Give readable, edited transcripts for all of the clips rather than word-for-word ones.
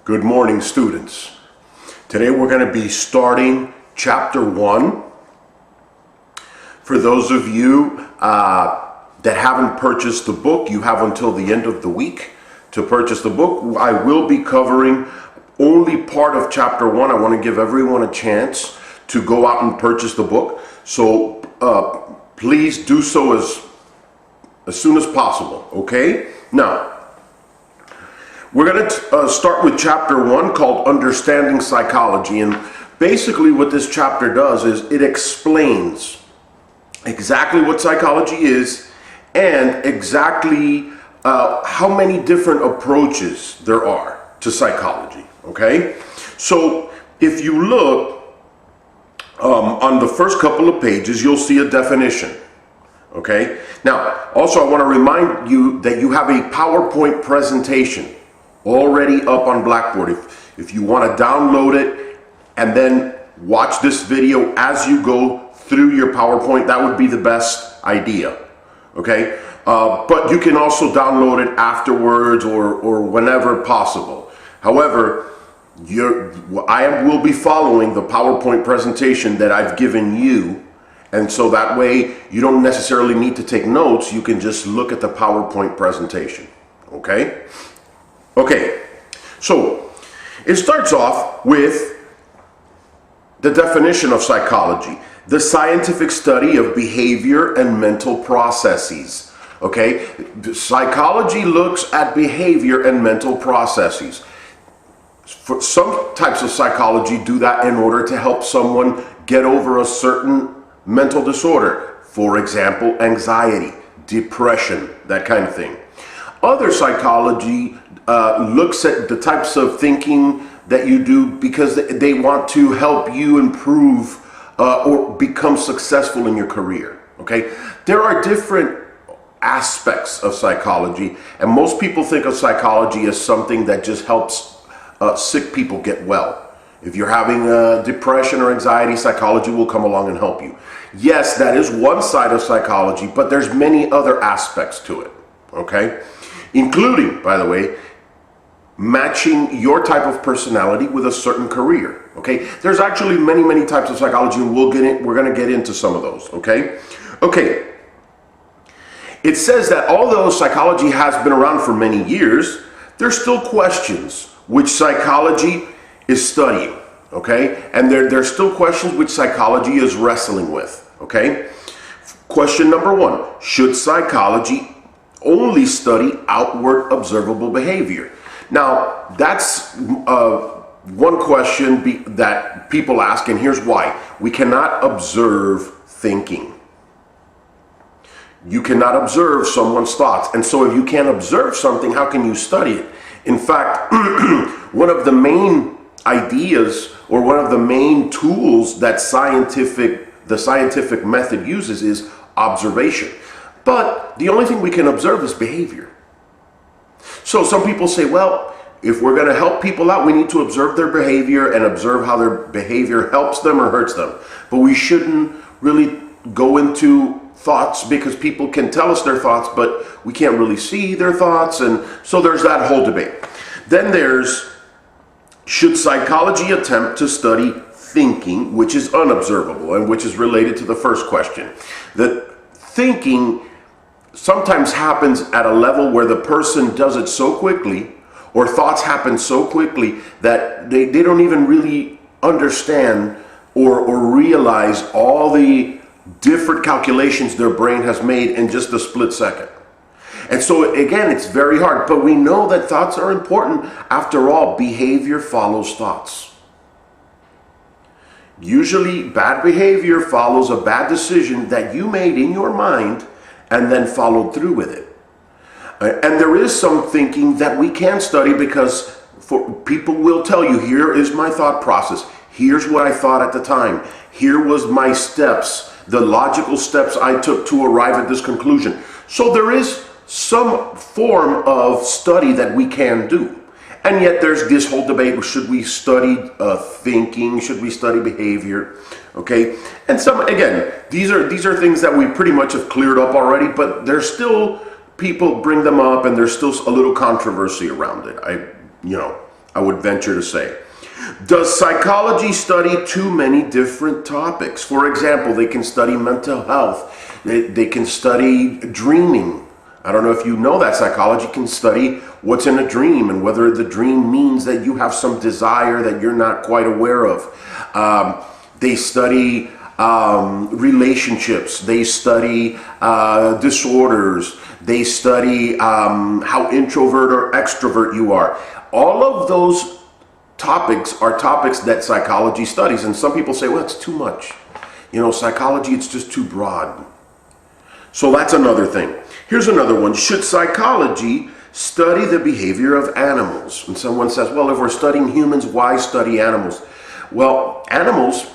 Good morning, students. Today we're going to be starting Chapter 1. For those of you that haven't purchased the book, you have until the end of the week to purchase the book. I will be covering only part of Chapter 1. I want to give everyone a chance to go out and purchase the book. So please do so as soon as possible, okay? Now, we're going to start with Chapter 1 called Understanding Psychology. And basically what this chapter does is it explains exactly what psychology is and exactly how many different approaches there are to psychology, okay? So if you look on the first couple of pages, you'll see a definition, okay? Now, also I want to remind you that you have a PowerPoint presentation already up on Blackboard. If you want to download it and then watch this video as you go through your PowerPoint, that would be the best idea, okay? But you can also download it afterwards or whenever possible. However, I will be following the PowerPoint presentation that I've given you, and so that way you don't necessarily need to take notes. You can just look at the PowerPoint presentation, okay? Okay, so it starts off with the definition of psychology: the scientific study of behavior and mental processes. Okay, psychology looks at behavior and mental processes. For some types of psychology do that in order to help someone get over a certain mental disorder. For example, anxiety, depression, that kind of thing. Other psychology looks at the types of thinking that you do because they want to help you improve or become successful in your career, okay? There are different aspects of psychology, and most people think of psychology as something that just helps sick people get well. If you're having depression or anxiety, psychology will come along and help you. Yes, that is one side of psychology, but there's many other aspects to it, okay? Including, by the way, matching your type of personality with a certain career, okay? There's actually many types of psychology, and we're going to get into some of those, okay? Okay. It says that although psychology has been around for many years, there's still questions which psychology is studying, okay? And there's still questions which psychology is wrestling with, okay? Question number 1, should psychology only study outward observable behavior? Now, that's one question that people ask, and here's why. We cannot observe thinking. You cannot observe someone's thoughts, and so if you can't observe something, how can you study it? In fact, one of the main ideas or one of the main tools that the scientific method uses is observation. But the only thing we can observe is behavior. So some people say, well, if we're going to help people out, we need to observe their behavior and observe how their behavior helps them or hurts them. But we shouldn't really go into thoughts because people can tell us their thoughts, but we can't really see their thoughts. And so there's that whole debate. Then there's, should psychology attempt to study thinking, which is unobservable and which is related to the first question? That thinking sometimes happens at a level where the person does it so quickly, or thoughts happen so quickly that they don't even really understand or realize all the different calculations their brain has made in just a split second. And so again, it's very hard, but we know that thoughts are important. After all, behavior follows thoughts. Usually bad behavior follows a bad decision that you made in your mind and then followed through with it. And there is some thinking that we can study because people will tell you, here is my thought process. Here's what I thought at the time. Here was my steps, the logical steps I took to arrive at this conclusion. So there is some form of study that we can do. And yet there's this whole debate, should we study thinking? Should we study behavior? Okay, and again, these are things that we pretty much have cleared up already, but there's still, people bring them up and there's still a little controversy around it. I would venture to say. Does psychology study too many different topics? For example, they can study mental health. They can study dreaming. I don't know if you know that psychology can study what's in a dream and whether the dream means that you have some desire that you're not quite aware of. They study relationships. They study disorders. They study how introvert or extrovert you are. All of those topics are topics that psychology studies. And some people say, well, it's too much. You know, psychology, it's just too broad. So that's another thing. Here's another one. Should psychology study the behavior of animals? And someone says, well, if we're studying humans, why study animals? Well, animals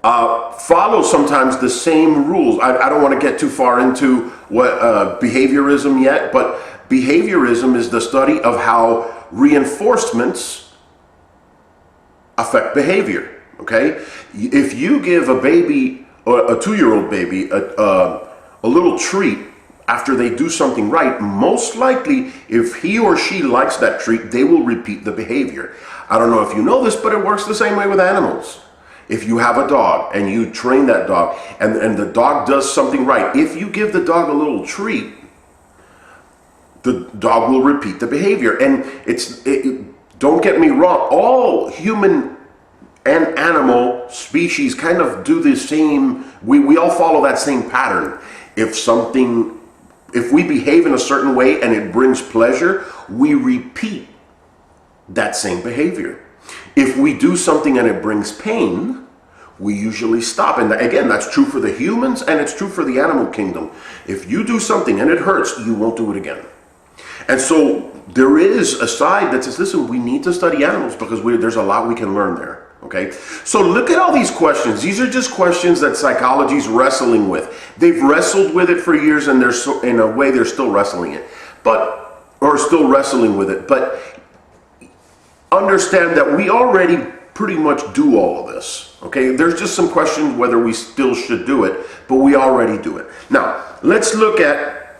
follow sometimes the same rules. I don't want to get too far into what behaviorism yet, but behaviorism is the study of how reinforcements affect behavior. Okay? If you give a baby, or a 2-year-old baby, a little treat after they do something right, most likely, if he or she likes that treat, they will repeat the behavior. I don't know if you know this, but it works the same way with animals. If you have a dog and you train that dog and the dog does something right, if you give the dog a little treat, the dog will repeat the behavior. And don't get me wrong, all human and animal species kind of do the same, we all follow that same pattern. If we behave in a certain way and it brings pleasure, we repeat that same behavior. If we do something and it brings pain, we usually stop. And again, that's true for the humans and it's true for the animal kingdom. If you do something and it hurts, you won't do it again. And so there is a side that says, listen, we need to study animals because there's a lot we can learn there. Okay, so look at all these questions. These are just questions that psychology is wrestling with. They've wrestled with it for years, and in a way they're still wrestling it, or still wrestling with it. But understand that we already pretty much do all of this. Okay, there's just some questions whether we still should do it, but we already do it. Now let's look at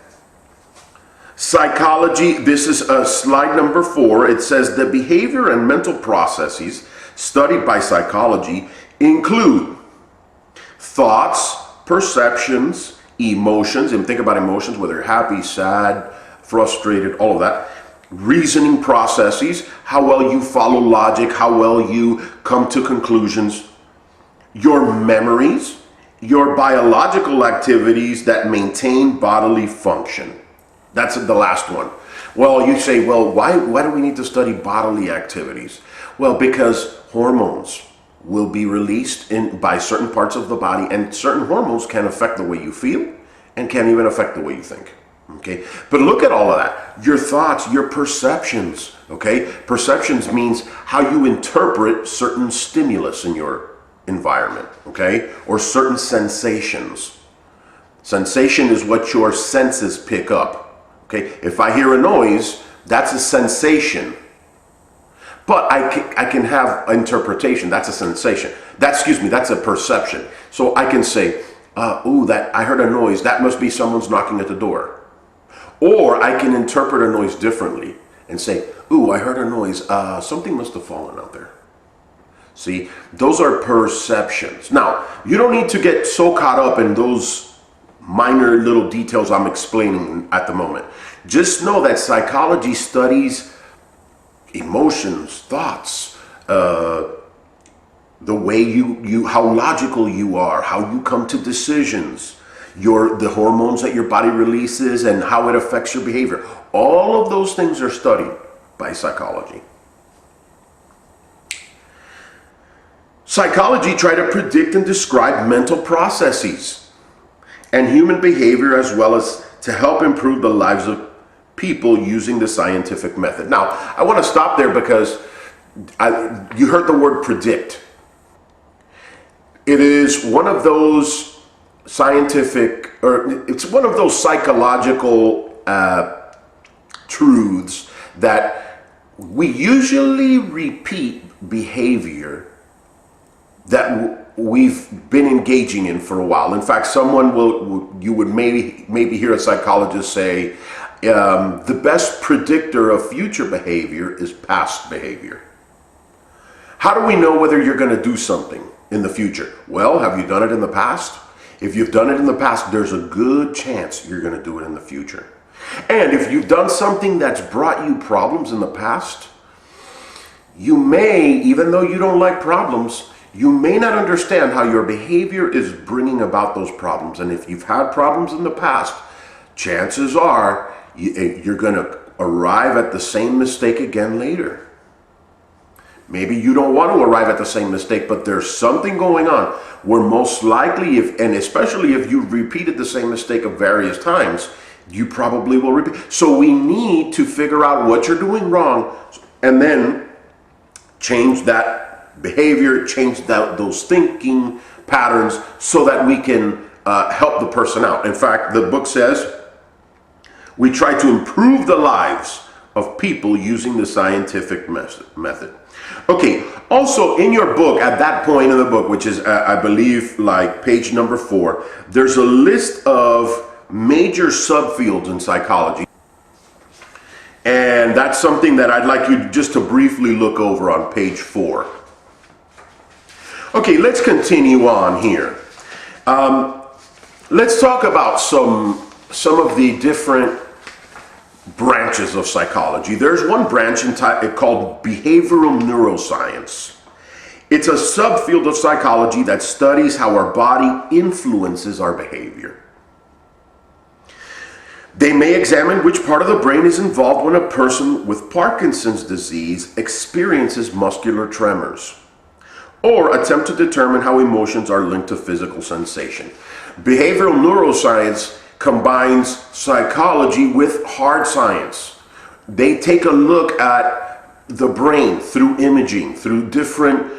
psychology. This is slide number 4. It says the behavior and mental processes studied by psychology include thoughts, perceptions, emotions, and think about emotions, whether happy, sad, frustrated, all of that, reasoning processes, how well you follow logic, how well you come to conclusions, your memories, your biological activities that maintain bodily function. That's the last one. Well, you say, well, why do we need to study bodily activities? Well, because hormones will be released by certain parts of the body, and certain hormones can affect the way you feel and can even affect the way you think. Okay, but look at all of that. Your thoughts, your perceptions. Okay, perceptions means how you interpret certain stimulus in your environment. Okay, or certain sensations. Sensation is what your senses pick up. Okay, if I hear a noise, that's a sensation. But I can have interpretation. That's a sensation. That's a perception. So I can say, I heard a noise. That must be someone's knocking at the door. Or I can interpret a noise differently and say, I heard a noise. Something must have fallen out there. See, those are perceptions. Now, you don't need to get so caught up in those minor little details I'm explaining at the moment. Just know that psychology studies emotions, thoughts, the way how logical you are, how you come to decisions, the hormones that your body releases and how it affects your behavior. All of those things are studied by psychology. Psychology tries to predict and describe mental processes and human behavior, as well as to help improve the lives of people using the scientific method. Now, I want to stop there because you heard the word predict. It is one of those it's one of those psychological truths that we usually repeat behavior that we've been engaging in for a while. In fact, you would maybe hear a psychologist say, the best predictor of future behavior is past behavior. How do we know whether you're going to do something in the future? Well, have you done it in the past? If you've done it in the past, there's a good chance you're going to do it in the future. And if you've done something that's brought you problems in the past, you may, even though you don't like problems, you may not understand how your behavior is bringing about those problems. And if you've had problems in the past, chances are you're going to arrive at the same mistake again later. Maybe you don't want to arrive at the same mistake, but there's something going on where most likely, and especially if you've repeated the same mistake of various times, you probably will repeat. So we need to figure out what you're doing wrong and then change that behavior, change those thinking patterns so that we can help the person out. In fact, the book says we try to improve the lives of people using the scientific method. Okay, also in your book, at that point in the book, which is, I believe, like page number 4, there's a list of major subfields in psychology. And that's something that I'd like you just to briefly look over on page 4. Okay, let's continue on here. Let's talk about some of the different branches of psychology. There's one branch called behavioral neuroscience. It's a subfield of psychology that studies how our body influences our behavior. They may examine which part of the brain is involved when a person with Parkinson's disease experiences muscular tremors, or attempt to determine how emotions are linked to physical sensation. Behavioral neuroscience combines psychology with hard science. They take a look at the brain through imaging, through different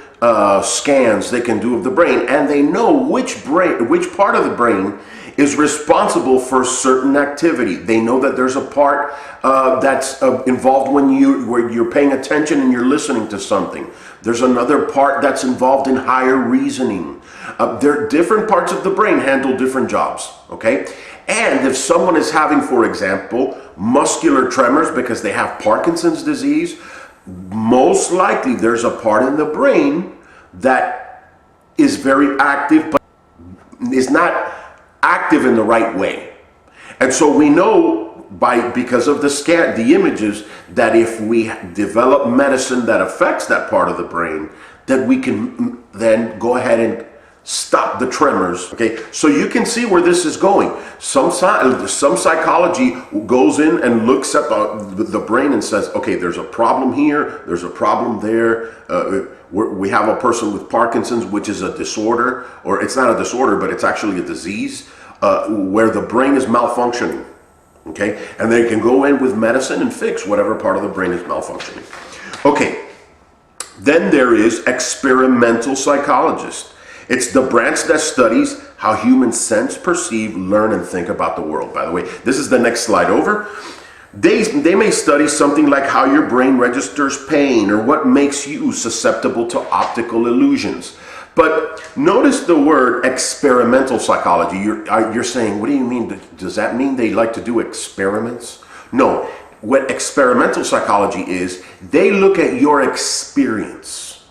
scans they can do of the brain, and they know which part of the brain is responsible for certain activity. They know that there's a part that's involved when you're paying attention and you're listening to something. There's another part that's involved in higher reasoning. There are different parts of the brain handle different jobs, okay? And if someone is having, for example, muscular tremors because they have Parkinson's disease, most likely there's a part in the brain that is very active but is not active in the right way. And so we know because of the images, that if we develop medicine that affects that part of the brain, that we can then go ahead and stop the tremors. Okay, so you can see where this is going. Some psychology goes in and looks at the brain and says, okay, there's a problem here, there's a problem there. We have a person with Parkinson's, which is a disorder, or it's not a disorder, but it's actually a disease where the brain is malfunctioning. Okay, and they can go in with medicine and fix whatever part of the brain is malfunctioning. Okay, then there is experimental psychologist. It's the branch that studies how humans sense, perceive, learn, and think about the world. By the way, this is the next slide over. They may study something like how your brain registers pain or what makes you susceptible to optical illusions. But notice the word experimental psychology. You're saying, what do you mean? Does that mean they like to do experiments? No. What experimental psychology is, they look at your experience.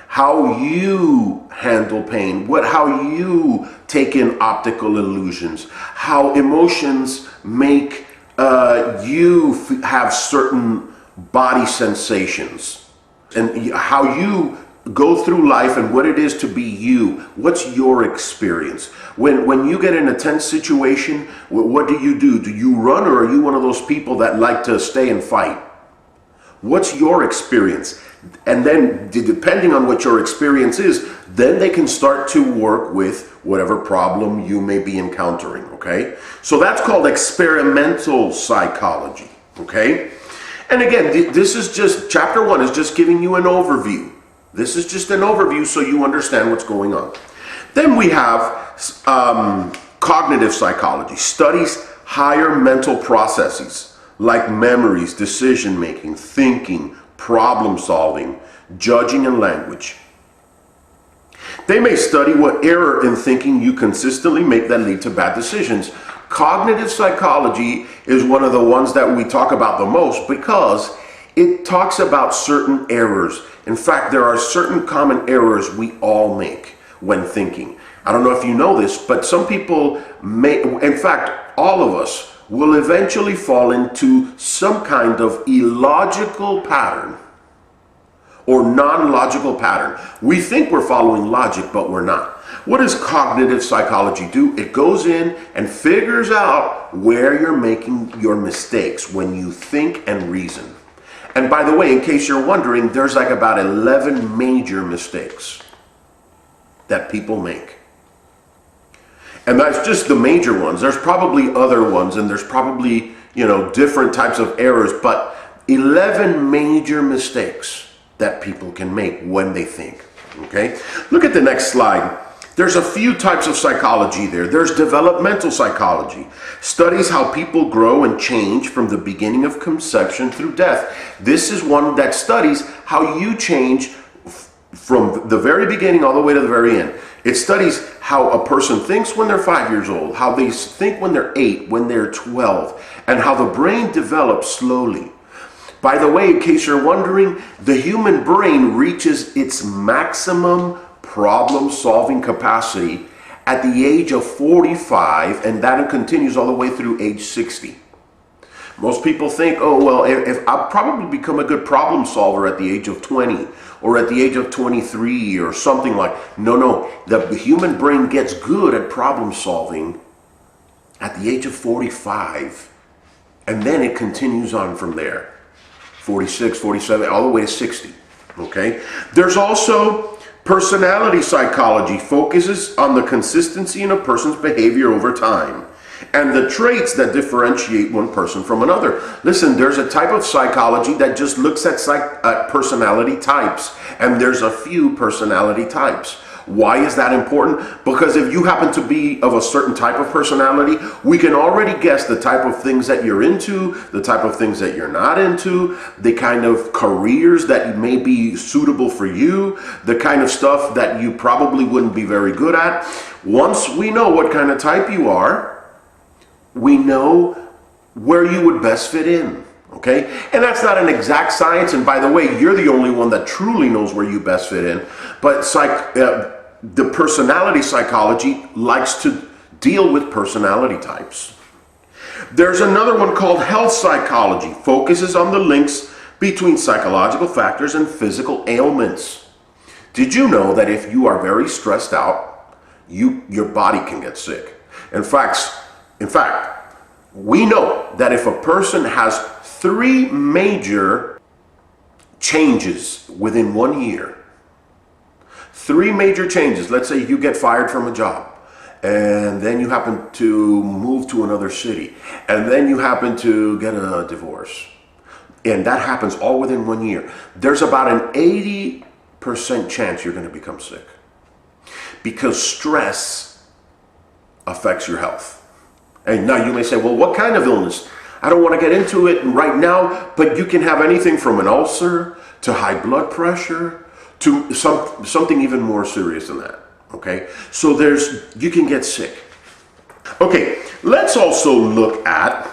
How you handle pain, how you take in optical illusions, how emotions make you have certain body sensations, and how you go through life and what it is to be you. What's your experience? When you get in a tense situation, what do? Do you run, or are you one of those people that like to stay and fight? What's your experience? And then, depending on what your experience is, then they can start to work with whatever problem you may be encountering, okay? So that's called experimental psychology, okay? And again, this is just, chapter 1 is just giving you an overview. This is just an overview so you understand what's going on. Then we have cognitive psychology, studies higher mental processes like memories, decision-making, thinking, problem-solving, judging, and language. They may study what error in thinking you consistently make that lead to bad decisions. Cognitive psychology is one of the ones that we talk about the most because it talks about certain errors. In fact, there are certain common errors we all make when thinking. I don't know if you know this, but some people may, in fact, all of us will eventually fall into some kind of illogical pattern or non-logical pattern. We think we're following logic, but we're not. What does cognitive psychology do? It goes in and figures out where you're making your mistakes when you think and reason. And by the way, in case you're wondering, there's like about 11 major mistakes that people make. And that's just the major ones. There's probably other ones, and there's probably, different types of errors, but 11 major mistakes that people can make when they think. Okay? Look at the next slide. There's a few types of psychology there. There's developmental psychology. Studies how people grow and change from the beginning of conception through death. This is one that studies how you change from the very beginning all the way to the very end. It studies how a person thinks when they're 5 years old, how they think when they're 8, when they're 12, and how the brain develops slowly. By the way, in case you're wondering, the human brain reaches its maximum problem-solving capacity at the age of 45, and that continues all the way through age 60. Most people think, oh, well, if I'll probably become a good problem solver at the age of 20 or at the age of 23 or something like. No, the human brain gets good at problem solving at the age of 45, and then it continues on from there. 46, 47, all the way to 60, okay? There's also personality psychology, focuses on the consistency in a person's behavior over time and the traits that differentiate one person from another. Listen, there's a type of psychology that just looks at personality types, and there's a few personality types. Why is that important? Because if you happen to be of a certain type of personality, we can already guess the type of things that you're into, the type of things that you're not into, the kind of careers that may be suitable for you, the kind of stuff that you probably wouldn't be very good at. Once we know what kind of type you are, we know where you would best fit in. Okay? And that's not an exact science. And by the way, you're the only one that truly knows where you best fit in. But the personality psychology likes to deal with personality types. There's another one called health psychology, focuses on the links between psychological factors and physical ailments. Did you know that if you are very stressed out, your body can get sick? In fact, we know that if a person has 3 major changes within 1 year, 3 major changes. Let's say you get fired from a job, and then you happen to move to another city, and then you happen to get a divorce, and that happens all within 1 year. There's about an 80% chance you're going to become sick because stress affects your health. And now you may say, well, what kind of illness? I don't want to get into it right now, but you can have anything from an ulcer to high blood pressure to something even more serious than that, okay? So you can get sick. Okay, let's also look at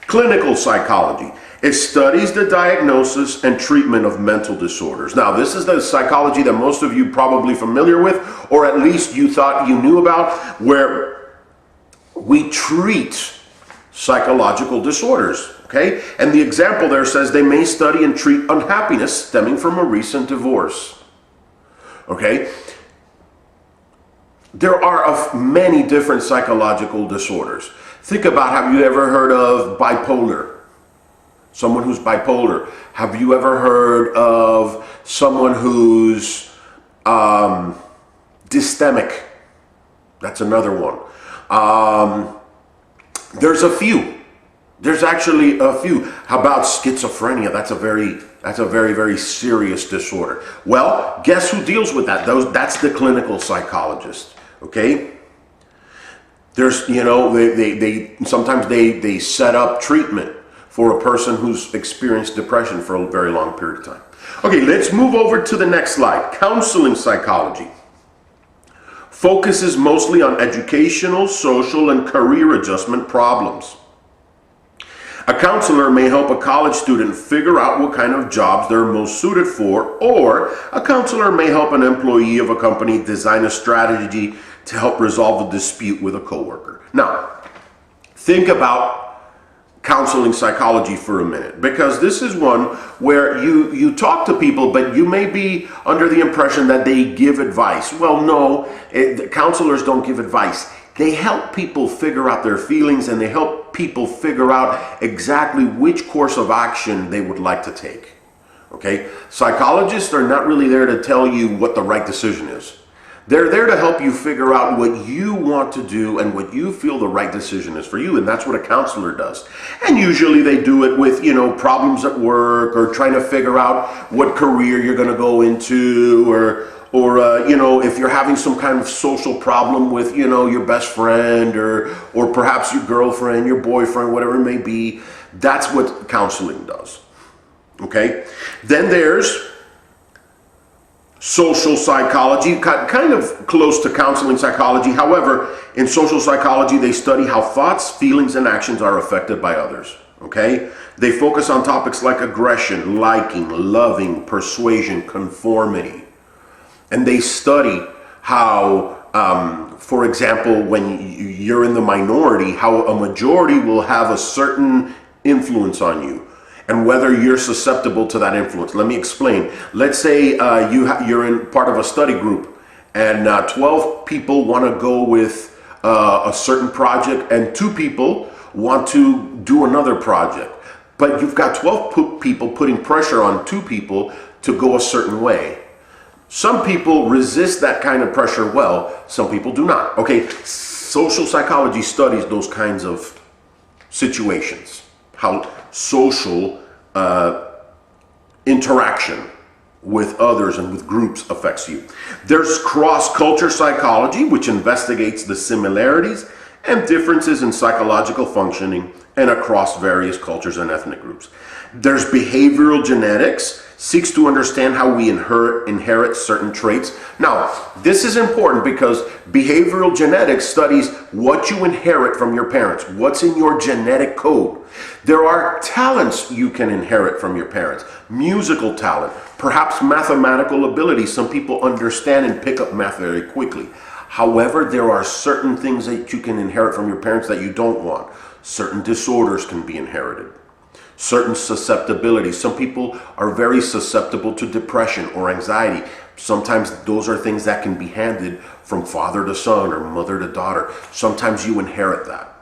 clinical psychology. It studies the diagnosis and treatment of mental disorders. Now, this is the psychology that most of you probably familiar with, or at least you thought you knew about, where we treat psychological disorders. Okay? And the example there says they may study and treat unhappiness stemming from a recent divorce. Okay? There are many different psychological disorders. Think about, have you ever heard of bipolar? Someone who's bipolar. Have you ever heard of someone who's dystemic? That's another one. There's a few. There's actually a few. How about schizophrenia? That's a very, very serious disorder. Well, guess who deals with that? That's the clinical psychologist. Okay? There's, sometimes they set up treatment for a person who's experienced depression for a very long period of time. Okay, let's move over to the next slide. Counseling psychology focuses mostly on educational, social, and career adjustment problems. A counselor may help a college student figure out what kind of jobs they're most suited for, or a counselor may help an employee of a company design a strategy to help resolve a dispute with a coworker. Now, think about counseling psychology for a minute, because this is one where you talk to people, but you may be under the impression that they give advice. Well, no, counselors don't give advice. They help people figure out their feelings, and they help people figure out exactly which course of action they would like to take. Okay? Psychologists are not really there to tell you what the right decision is. They're there to help you figure out what you want to do and what you feel the right decision is for you, and that's what a counselor does. And usually they do it with, problems at work, or trying to figure out what career you're going to go into, or if you're having some kind of social problem with, your best friend, or perhaps your girlfriend, your boyfriend, whatever it may be. That's what counseling does. Okay? Then there's social psychology, kind of close to counseling psychology. However, in social psychology, they study how thoughts, feelings, and actions are affected by others. Okay? They focus on topics like aggression, liking, loving, persuasion, conformity. And they study how, for example, when you're in the minority, how a majority will have a certain influence on you, and whether you're susceptible to that influence. Let me explain. Let's say you're in part of a study group, and 12 people want to go with a certain project, and 2 people want to do another project. But you've got 12 people putting pressure on 2 people to go a certain way. Some people resist that kind of pressure well, some people do not. Okay, social psychology studies those kinds of situations, how social interaction with others and with groups affects you. There's cross-culture psychology, which investigates the similarities and differences in psychological functioning and across various cultures and ethnic groups. There's behavioral genetics, seeks to understand how we inherit certain traits. Now, this is important because behavioral genetics studies what you inherit from your parents, what's in your genetic code. There are talents you can inherit from your parents, musical talent, perhaps mathematical ability. Some people understand and pick up math very quickly. However, there are certain things that you can inherit from your parents that you don't want. Certain disorders can be inherited. Certain susceptibilities. Some people are very susceptible to depression or anxiety. Sometimes those are things that can be handed from father to son or mother to daughter. Sometimes you inherit that.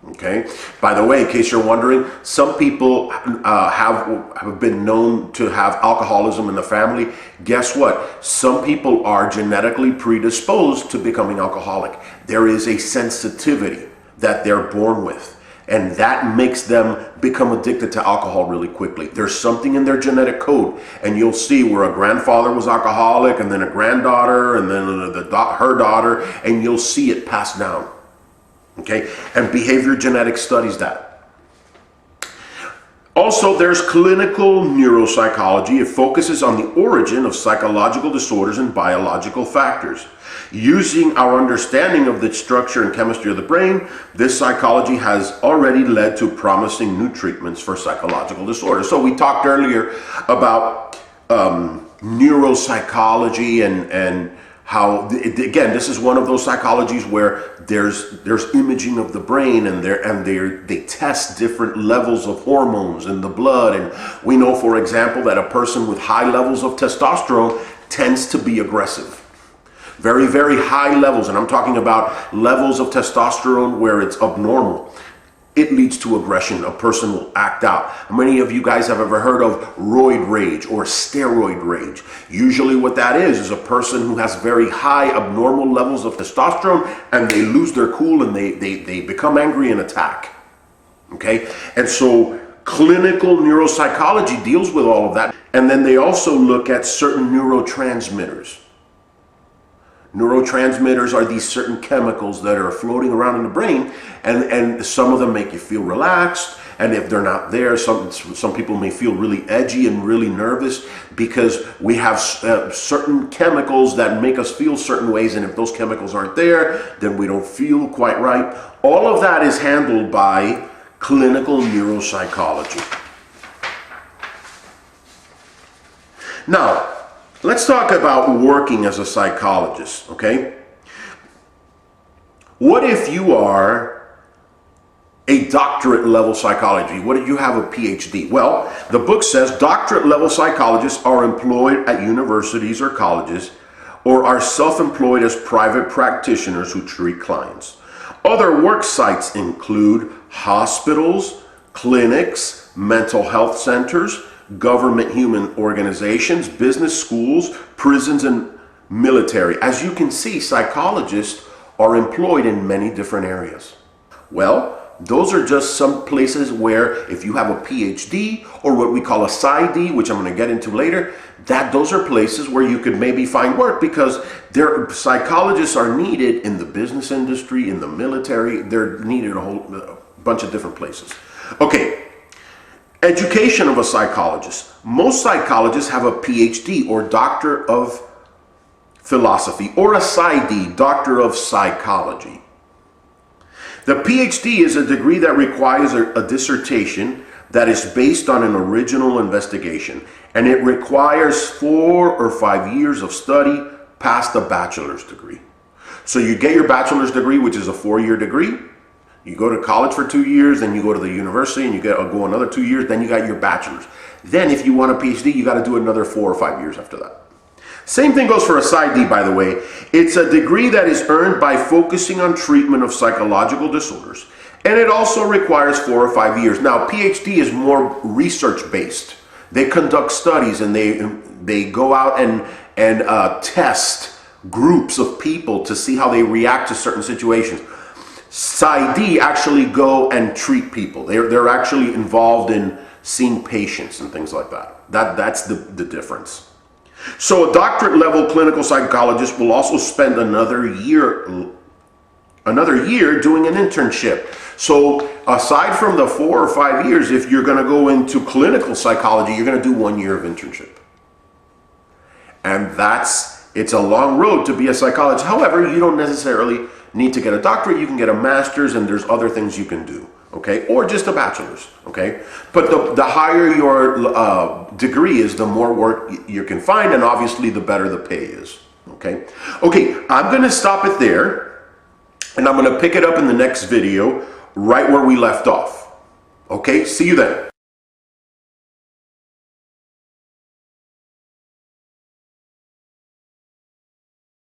Okay? By the way, in case you're wondering, some people have been known to have alcoholism in the family. Guess what? Some people are genetically predisposed to becoming alcoholic. There is a sensitivity that they're born with, and that makes them become addicted to alcohol really quickly. There's something in their genetic code, and you'll see where a grandfather was alcoholic, and then a granddaughter, and then her daughter, and you'll see it passed down. Okay? And behavior genetics studies that. Also, there's clinical neuropsychology. It focuses on the origin of psychological disorders and biological factors. Using our understanding of the structure and chemistry of the brain, this psychology has already led to promising new treatments for psychological disorders. So we talked earlier about neuropsychology and how, again, this is one of those psychologies where there's imaging of the brain, and they test different levels of hormones in the blood. And we know, for example, that a person with high levels of testosterone tends to be aggressive. Very, very high levels, and I'm talking about levels of testosterone where it's abnormal. It leads to aggression. A person will act out. How many of you guys have ever heard of roid rage or steroid rage? Usually what that is a person who has very high abnormal levels of testosterone, and they lose their cool, and they become angry and attack. Okay? And so clinical neuropsychology deals with all of that. And then they also look at certain neurotransmitters. Neurotransmitters are these certain chemicals that are floating around in the brain, and some of them make you feel relaxed, and if they're not there, some people may feel really edgy and really nervous because we have certain chemicals that make us feel certain ways, and if those chemicals aren't there, then we don't feel quite right. All of that is handled by clinical neuropsychology. Now, let's talk about working as a psychologist, okay? What if you are a doctorate level psychology? What if you have a PhD? Well, the book says doctorate level psychologists are employed at universities or colleges or are self-employed as private practitioners who treat clients. Other work sites include hospitals, clinics, mental health centers, government human organizations, business schools, prisons, and military. As you can see, psychologists are employed in many different areas. Well, those are just some places where if you have a PhD or what we call a PsyD, which I'm going to get into later, those are places where you could maybe find work because psychologists are needed in the business industry, in the military. They're needed a whole bunch of different places. Okay. Education of a psychologist. Most psychologists have a PhD or Doctor of Philosophy or a PsyD, Doctor of Psychology. The PhD is a degree that requires a dissertation that is based on an original investigation, and it requires 4 or 5 years of study past a bachelor's degree. So you get your bachelor's degree, which is a 4-year degree. You go to college for 2 years, then you go to the university and you go another 2 years, then you got your bachelor's. Then if you want a PhD, you got to do another 4 or 5 years after that. Same thing goes for a PsyD, by the way. It's a degree that is earned by focusing on treatment of psychological disorders. And it also requires 4 or 5 years. Now, PhD is more research-based. They conduct studies and they go out and test groups of people to see how they react to certain situations. PsyD actually go and treat people. They're actually involved in seeing patients and things like that. That's the difference. So a doctorate level clinical psychologist will also spend another year doing an internship. So aside from the 4 or 5 years, if you're going to go into clinical psychology, you're going to do 1 year of internship. And it's a long road to be a psychologist. However, you don't necessarily need to get a doctorate. You can get a master's, and there's other things you can do, okay? Or just a bachelor's, okay? But the higher your degree is, the more work you can find, and obviously the better the pay is, okay? Okay, I'm going to stop it there, and I'm going to pick it up in the next video right where we left off. Okay, see you then.